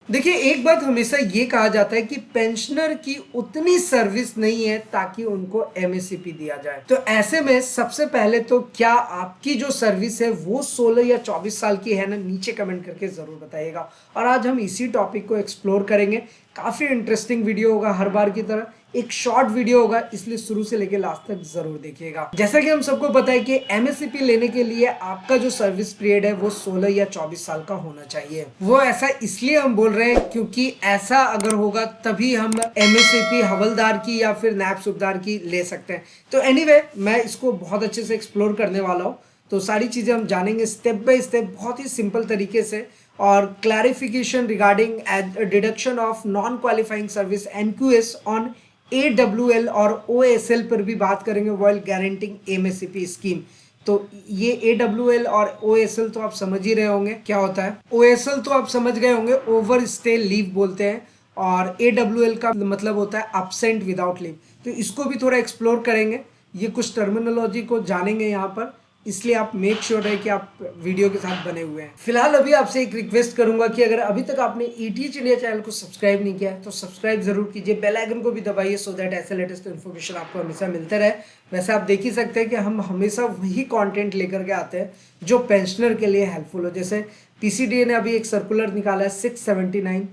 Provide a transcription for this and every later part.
देखिए, एक बात हमेशा ये कहा जाता है कि पेंशनर की उतनी सर्विस नहीं है ताकि उनको एमएससीपी दिया जाए। तो ऐसे में सबसे पहले तो क्या आपकी जो सर्विस है वो 16 या 24 साल की है ना, नीचे कमेंट करके जरूर बताइएगा। और आज हम इसी टॉपिक को एक्सप्लोर करेंगे। काफी इंटरेस्टिंग वीडियो होगा, हर बार की तरह एक शॉर्ट वीडियो होगा, इसलिए शुरू से लेकर लास्ट तक जरूर देखिएगा। जैसा कि हम सबको पता है कि एमएससीपी लेने के लिए आपका जो सर्विस पीरियड है वो 16 या 24 साल का होना चाहिए। वो ऐसा इसलिए हम बोल रहे हैं क्योंकि ऐसा अगर होगा तभी हम एमएससीपी हवलदार की या फिर नैब सूबेदार की ले सकते हैं। तो एनीवे, मैं इसको बहुत अच्छे से एक्सप्लोर करने वाला हूँ। तो सारी चीजें हम जानेंगे स्टेप बाय स्टेप, बहुत ही सिंपल तरीके से। और clarification regarding deduction of non qualifying service NQS on AWL और OSL पर भी बात करेंगे, व्हाइल गारंटिंग एमएससीपी स्कीम। तो ये AWL और OSL तो आप समझ ही रहे होंगे क्या होता है। OSL तो आप समझ गए होंगे, ओवर स्टे लीव बोलते हैं, और AWL का मतलब होता है absent विदाउट लीव। तो इसको भी थोड़ा एक्सप्लोर करेंगे, ये कुछ टर्मिनोलॉजी को जानेंगे यहाँ पर, इसलिए आप मेक श्योर रहे कि आप वीडियो के साथ बने हुए हैं। फिलहाल अभी आपसे एक रिक्वेस्ट करूंगा कि अगर अभी तक आपने ETH इंडिया चैनल को सब्सक्राइब नहीं किया है तो सब्सक्राइब जरूर कीजिए, बेल आइकन को भी दबाइए, सो दैट ऐसे लेटेस्ट इन्फॉर्मेशन आपको हमेशा मिलते रहे। वैसे आप देख ही सकते हैं कि हम हमेशा वही कंटेंट लेकर के आते हैं जो पेंशनर के लिए हेल्पफुल हो। जैसे PCDA ने अभी एक सर्कुलर निकाला है 679,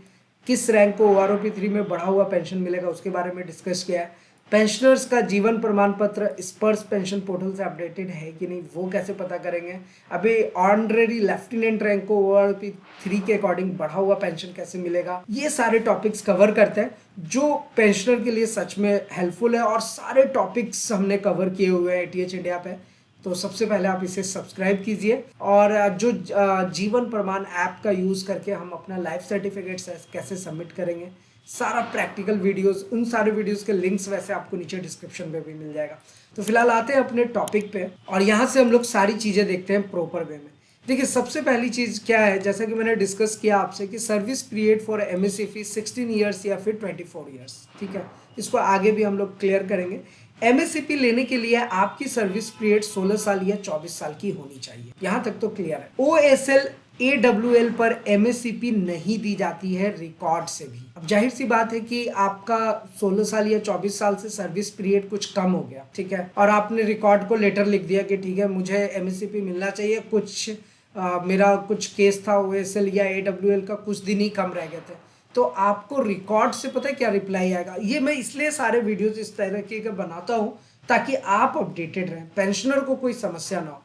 किस रैंक को OROP 3 में बढ़ा हुआ पेंशन मिलेगा उसके बारे में डिस्कस किया है। पेंशनर्स का जीवन प्रमाण पत्र स्पर्श पेंशन पोर्टल से अपडेटेड है कि नहीं वो कैसे पता करेंगे। अभी ऑनरेडी लेफ्टिनेंट रैंक को ORP 3 के अकॉर्डिंग बढ़ा हुआ पेंशन कैसे मिलेगा, ये सारे टॉपिक्स कवर करते हैं जो पेंशनर के लिए सच में हेल्पफुल है। और सारे टॉपिक्स हमने कवर किए हुए हैं ETH इंडिया पे। तो सबसे पहले आप इसे सब्सक्राइब कीजिए, और जो जीवन प्रमाण ऐप का यूज़ करके हम अपना लाइफ सर्टिफिकेट कैसे सबमिट करेंगे, सारा प्रैक्टिकल वीडियोस, उन सारे वीडियोस के लिंक्स वैसे आपको नीचे डिस्क्रिप्शन में भी मिल जाएगा। तो फिलहाल आते हैं अपने टॉपिक पे, और यहाँ से हम लोग सारी चीज़ें देखते हैं प्रॉपर वे में। देखिए, सबसे पहली चीज़ क्या है, जैसा कि मैंने डिस्कस किया आपसे कि service period for MSCP 16 years या फिर 24 ईयर्स, ठीक है। इसको आगे भी हम लोग क्लियर करेंगे। एमएससीपी लेने के लिए आपकी सर्विस पीरियड 16 साल या 24 साल की होनी चाहिए, यहाँ तक तो क्लियर है। OSL AWL पर एमएससीपी नहीं दी जाती है रिकॉर्ड से भी। अब जाहिर सी बात है कि आपका 16 साल या 24 साल से सर्विस पीरियड कुछ कम हो गया, ठीक है, और आपने रिकॉर्ड को लेटर लिख दिया कि ठीक है मुझे एमएससीपी मिलना चाहिए, कुछ मेरा कुछ केस था OSL या AWL का, कुछ दिन ही कम रह गए थे। तो आपको रिकॉर्ड से पता है क्या रिप्लाई आएगा। ये मैं इसलिए सारे वीडियोस इस तरह के बनाता हूँ ताकि आप अपडेटेड रहें, पेंशनर को कोई समस्या ना हो।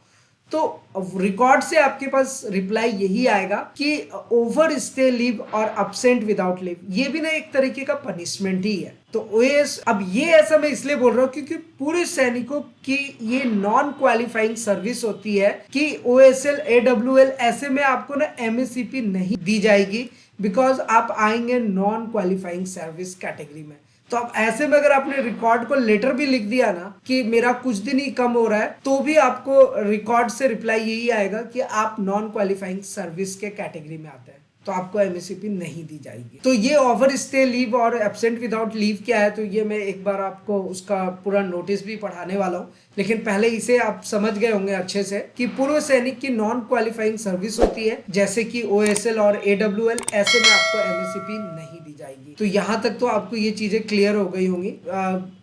तो रिकॉर्ड से आपके पास रिप्लाई यही आएगा कि ओवर स्टे लीव और अब्सेंट विदाउट लीव, ये भी ना एक तरीके का पनिशमेंट ही है। तो ओएस, अब ये ऐसा मैं इसलिए बोल रहा हूँ क्योंकि पूरे सैनिकों की ये नॉन क्वालिफाइंग सर्विस होती है कि OSL AWL, ऐसे में आपको ना एमएससीपी नहीं दी जाएगी, बिकॉज आप आएंगे नॉन क्वालिफाइंग सर्विस कैटेगरी में। तो अब ऐसे में अगर आपने रिकॉर्ड को लेटर भी लिख दिया ना कि मेरा कुछ दिन ही कम हो रहा है, तो भी आपको रिकॉर्ड से रिप्लाई यही आएगा कि आप नॉन क्वालिफाइंग सर्विस के कैटेगरी में आते हैं, तो आपको एमएससीपी नहीं दी जाएगी। तो ये ओवर स्टे लीव और एब्सेंट विदाउट लीव क्या है, तो ये मैं एक बार आपको उसका पूरा नोटिस भी पढ़ाने वाला हूँ, लेकिन पहले इसे आप समझ गए होंगे अच्छे से कि पूर्व सैनिक की नॉन क्वालिफाइंग सर्विस होती है जैसे कि OSL और AWL, ऐसे में आपको एमएससीपी नहीं दी जाएगी। तो यहाँ तक तो आपको ये चीजें क्लियर हो गई होंगी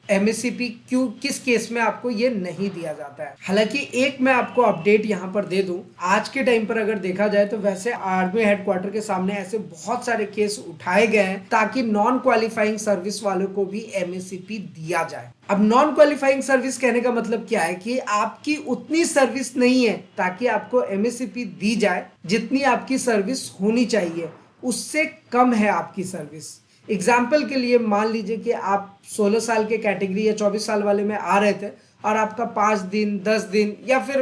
एमएससीपी क्यों, किस केस में आपको ये नहीं दिया जाता है। हालांकि एक मैं आपको अपडेट यहाँ पर दे दूं, आज के टाइम पर अगर देखा जाए तो वैसे आर्मी हेडक्वार्टर के सामने ऐसे बहुत सारे केस उठाए गए हैं ताकि नॉन क्वालिफाइंग सर्विस वालों को भी एमएससीपी दिया जाए। अब नॉन क्वालिफाइंग सर्विस कहने का मतलब क्या है कि आपकी उतनी सर्विस नहीं है ताकि आपको एमएससीपी दी जाए, जितनी आपकी सर्विस होनी चाहिए उससे कम है आपकी सर्विस। एग्जाम्पल के लिए मान लीजिए कि आप 16 साल के कैटेगरी या 24 साल वाले में आ रहे थे और आपका 5 दिन 10 दिन या फिर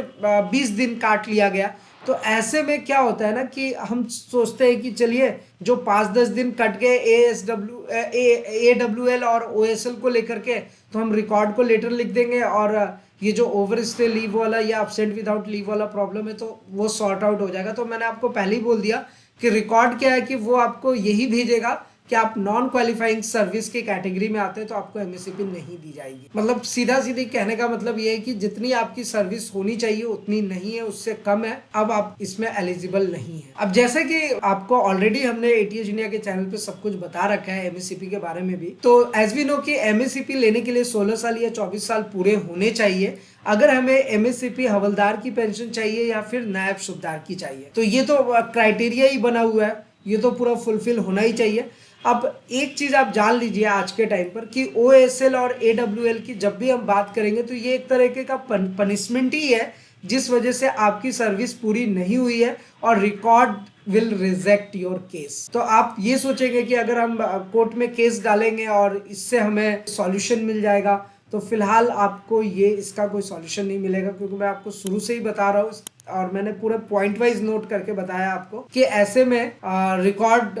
20 दिन काट लिया गया। तो ऐसे में क्या होता है ना कि हम सोचते हैं कि चलिए जो 5-10 दिन कट गए AWL और OSL को लेकर के, तो हम रिकॉर्ड को लेटर लिख देंगे, और ये जो ओवर स्टे लीव वाला या अब्सेंट विदाउट लीव वाला प्रॉब्लम है तो वो सॉर्ट आउट हो जाएगा। तो मैंने आपको पहले ही बोल दिया कि रिकॉर्ड क्या है कि वो आपको यही भेजेगा कि आप नॉन क्वालिफाइंग सर्विस के कैटेगरी में आते हैं तो आपको एमएससीपी नहीं दी जाएगी। मतलब सीधा सीधी कहने का मतलब ये है कि जितनी आपकी सर्विस होनी चाहिए उतनी नहीं है, उससे कम है, अब आप इसमें एलिजिबल नहीं है। अब जैसे कि आपको ऑलरेडी हमने एटीएच इंडिया के चैनल पे सब कुछ बता रखा है एमएससीपी के बारे में भी, तो एज वी नो कि एमएससीपी लेने के लिए 16 साल या 24 साल पूरे होने चाहिए अगर हमें एमएससीपी हवलदार की पेंशन चाहिए या फिर नायब सूबेदार की चाहिए। तो ये तो क्राइटेरिया ही बना हुआ है, ये तो पूरा फुलफिल होना ही चाहिए। अब एक चीज आप जान लीजिए आज के टाइम पर कि ओएसएल और एडब्ल्यूएल की जब भी हम बात करेंगे तो ये एक तरीके का पनिशमेंट ही है जिस वजह से आपकी सर्विस पूरी नहीं हुई है और record will reject your case. तो आप ये सोचेंगे कि अगर हम कोर्ट में केस डालेंगे और इससे हमें सॉल्यूशन मिल जाएगा, तो फिलहाल आपको ये इसका कोई सॉल्यूशन नहीं मिलेगा, क्योंकि मैं आपको शुरू से ही बता रहा हूँ और मैंने पूरे पॉइंट वाइज नोट करके बताया आपको कि ऐसे में रिकॉर्ड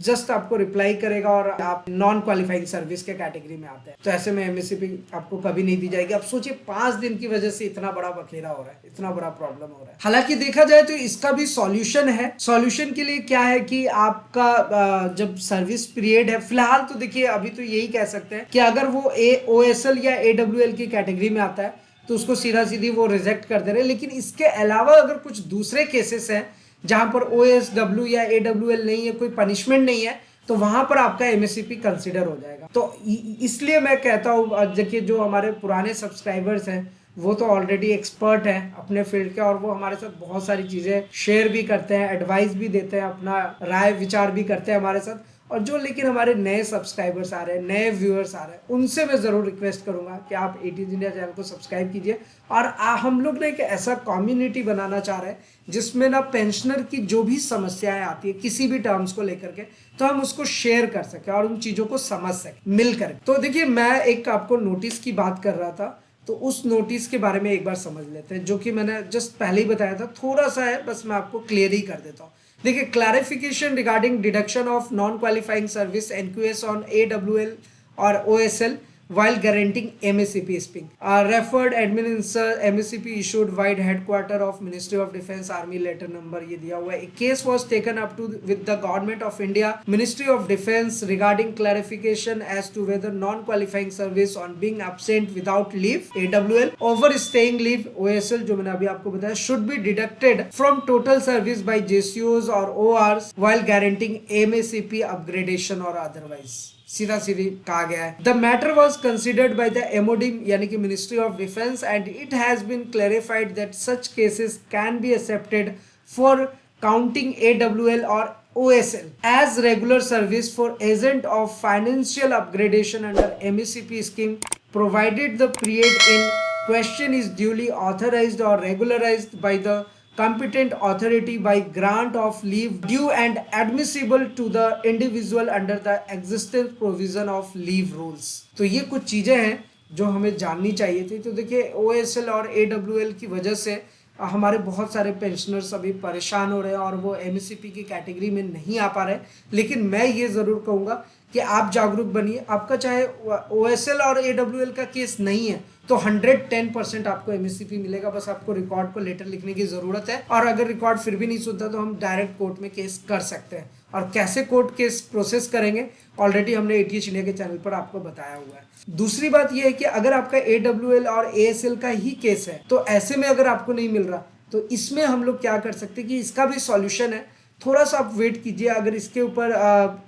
जस्ट आपको रिप्लाई करेगा और आप नॉन क्वालिफाइंग सर्विस के कैटेगरी में आते हैं, तो ऐसे में एमएससीपी आपको कभी नहीं दी जाएगी। अब सोचिए 5 दिन की वजह से इतना बड़ा बखेरा हो रहा है, इतना बड़ा प्रॉब्लम हो रहा है। हालांकि देखा जाए तो इसका भी सॉल्यूशन है। सॉल्यूशन के लिए क्या है कि आपका जब सर्विस पीरियड है, फिलहाल तो देखिए अभी तो यही कह सकते हैं कि अगर वो ओएसएल या एडब्ल्यूएल की कैटेगरी में आता है तो उसको सीधा सीधी वो रिजेक्ट कर दे रहे हैं। लेकिन इसके अलावा अगर कुछ दूसरे केसेस हैं जहां पर ओएसडब्ल्यू या एडब्ल्यूएल नहीं है, कोई पनिशमेंट नहीं है, तो वहां पर आपका एमएससीपी कंसीडर हो जाएगा। तो इसलिए मैं कहता हूं, देखिए जो हमारे पुराने सब्सक्राइबर्स हैं वो तो ऑलरेडी एक्सपर्ट हैं अपने फील्ड के और वो हमारे साथ बहुत सारी चीजें शेयर भी करते हैं, एडवाइस भी देते हैं, अपना राय विचार भी करते हैं हमारे साथ। और जो लेकिन हमारे नए सब्सक्राइबर्स आ रहे हैं, नए व्यूअर्स आ रहे हैं, उनसे मैं ज़रूर रिक्वेस्ट करूंगा कि आप एटीएच इंडिया चैनल को सब्सक्राइब कीजिए। और हम लोग ने एक ऐसा कम्युनिटी बनाना चाह रहे हैं जिसमें ना पेंशनर की जो भी समस्याएं आती है किसी भी टर्म्स को लेकर के, तो हम उसको शेयर कर सकें और उन चीज़ों को समझ सकें मिलकर। तो देखिए मैं एक आपको नोटिस की बात कर रहा था, तो उस नोटिस के बारे में एक बार समझ लेते हैं, जो कि मैंने जस्ट पहले ही बताया था, थोड़ा सा है, बस मैं आपको क्लियर ही कर देता हूँ। देखिए, clarification regarding deduction of non qualifying service NQS on AWL और OSL while guaranteeing MSCP sping. Referred administer MSCP issued wide headquarter of Ministry of Defence Army letter number ये दिया हुआ है। A case was taken up to with the Government of India Ministry of Defence regarding clarification as to whether non-qualifying service on being absent without leave AWL overstaying leave OSL जो मैंने अभी आपको बताया should be deducted from total service by JCOs or ORs while guaranteeing MSCP upgradation or otherwise। सीधा सीधी कहा गया है। The matter was considered by the MOD यानी कि ministry of defence and it has been clarified that such cases can be accepted for counting AWL और OSL as regular service for agent of financial upgradation under MECP scheme provided the period in question is duly authorized or regularized by the competent authority by grant of leave due and admissible to the individual under the existing provision of leave rules। तो ये कुछ चीजें हैं जो हमें जाननी चाहिए थी। तो देखिए OSL और AWL की वजह से हमारे बहुत सारे पेंशनर्स अभी परेशान हो रहे हैं और वो MECP की कैटेगरी में नहीं आ पा रहे। लेकिन मैं ये ज़रूर कहूँगा कि आप जागरूक बनिए। आपका चाहे OSL और AWL का केस नहीं है तो 110% आपको MECP मिलेगा, बस आपको रिकॉर्ड को लेटर लिखने की ज़रूरत है। और अगर रिकॉर्ड फिर भी नहीं सुनता तो हम डायरेक्ट कोर्ट में केस कर सकते हैं। और कैसे कोर्ट केस प्रोसेस करेंगे ऑलरेडी हमने एटीएच इंडिया के चैनल पर आपको बताया हुआ है। दूसरी बात यह है कि अगर आपका AWL और ASL का ही केस है तो ऐसे में अगर आपको नहीं मिल रहा तो इसमें हम लोग क्या कर सकते हैं कि इसका भी सॉल्यूशन है। थोड़ा सा आप वेट कीजिए, अगर इसके ऊपर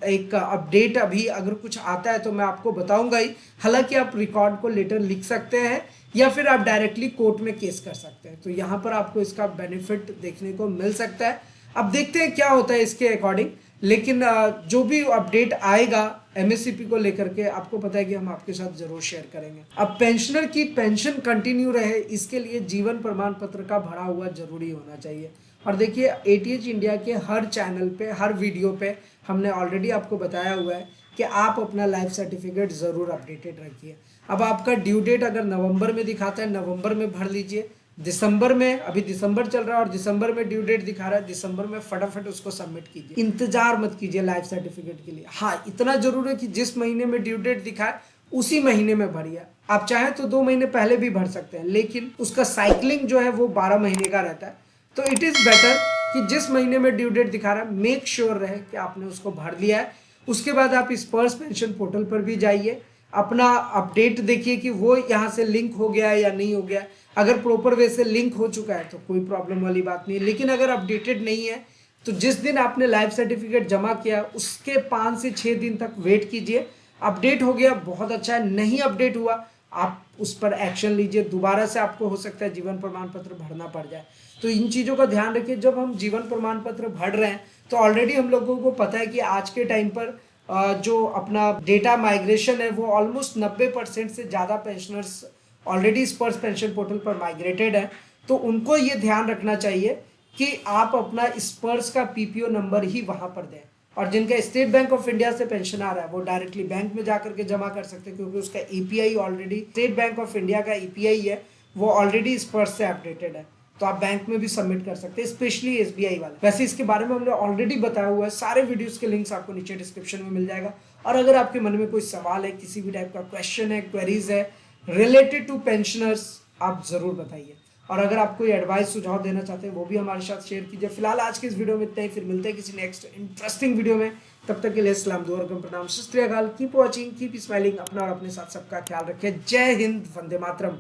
एक अपडेट अभी अगर कुछ आता है तो मैं आपको बताऊंगा ही। हालांकि आप रिकॉर्ड को लेटर लिख सकते हैं या फिर आप डायरेक्टली कोर्ट में केस कर सकते हैं, तो यहाँ पर आपको इसका बेनिफिट देखने को मिल सकता है। अब देखते हैं क्या होता है इसके अकॉर्डिंग। लेकिन जो भी अपडेट आएगा MECP को लेकर के आपको पता है कि हम आपके साथ जरूर शेयर करेंगे। अब पेंशनर की पेंशन कंटिन्यू रहे इसके लिए जीवन प्रमाण पत्र का भरा हुआ जरूरी होना चाहिए। और देखिए एटीएच इंडिया के हर चैनल पे हर वीडियो पे हमने ऑलरेडी आपको बताया हुआ है कि आप अपना लाइफ सर्टिफिकेट ज़रूर अपडेटेड रखिए। अब आपका ड्यू डेट अगर नवंबर में दिखाता है नवंबर में भर लीजिए, दिसंबर में, अभी दिसंबर चल रहा है और दिसंबर में ड्यू डेट दिखा रहा है, दिसंबर में फटाफट उसको सबमिट कीजिए। इंतजार मत कीजिए लाइफ सर्टिफिकेट के लिए। हाँ, इतना जरूर है कि जिस महीने में ड्यू डेट दिखाए उसी महीने में भरिए। आप चाहें तो 2 महीने पहले भी भर सकते हैं, लेकिन उसका साइकिलिंग जो है वो 12 महीने का रहता है। तो इट इज़ बेटर कि जिस महीने में ड्यू डेट दिखा रहा है मेक श्योर रहे कि आपने उसको भर लिया है उसके बाद आप स्पर्श पेंशन पोर्टल पर भी जाइए, अपना अपडेट देखिए कि वो यहाँ से लिंक हो गया है या नहीं हो गया। अगर प्रॉपर वे से लिंक हो चुका है तो कोई प्रॉब्लम वाली बात नहीं है, लेकिन अगर अपडेटेड नहीं है तो जिस दिन आपने लाइफ सर्टिफिकेट जमा किया उसके 5 से 6 दिन तक वेट कीजिए। अपडेट हो गया बहुत अच्छा है, नहीं अपडेट हुआ आप उस पर एक्शन लीजिए, दोबारा से आपको हो सकता है जीवन प्रमाण पत्र भरना पड़ जाए। तो इन चीज़ों का ध्यान रखिए। जब हम जीवन प्रमाण पत्र भर रहे हैं तो ऑलरेडी हम लोगों को पता है कि आज के टाइम पर जो अपना डेटा माइग्रेशन है वो ऑलमोस्ट 90% से ज़्यादा पेंशनर्स ऑलरेडी स्पर्श पेंशन पोर्टल पर माइग्रेटेड है। तो उनको ये ध्यान रखना चाहिए कि आप अपना स्पर्श का पीपीओ नंबर ही वहाँ पर दें, और जिनका स्टेट बैंक ऑफ इंडिया से पेंशन आ रहा है वो डायरेक्टली बैंक में जाकर के जमा कर सकते हैं, क्योंकि उसका EPI already State Bank of India का ईपीआई है वो ऑलरेडी स्पर्श से अपडेटेड है। तो आप बैंक में भी सबमिट कर सकते हैं, स्पेशली एसबीआई वाले। वैसे इसके बारे में हमने ऑलरेडी बताया हुआ है, सारे वीडियोस के लिंक्स आपको नीचे डिस्क्रिप्शन में मिल जाएगा। और अगर आपके मन में कोई सवाल है, किसी भी टाइप का क्वेश्चन है, क्वेरीज है रिलेटेड टू पेंशनर्स, आप जरूर बताइए। और अगर आप कोई एडवाइस सुझाव देना चाहते हैं वो भी हमारे साथ शेयर कीजिए। फिलहाल आज के इस वीडियो में इतना ही, फिर मिलते हैं किसी नेक्स्ट इंटरेस्टिंग वीडियो में। तब तक के लिए सलाम, दुआ और प्रणाम, सत श्री अकाल, कीप वॉचिंग, कीप स्माइलिंग, अपना और अपने साथ सबका ख्याल रखें। जय हिंद, वंदे मातरम।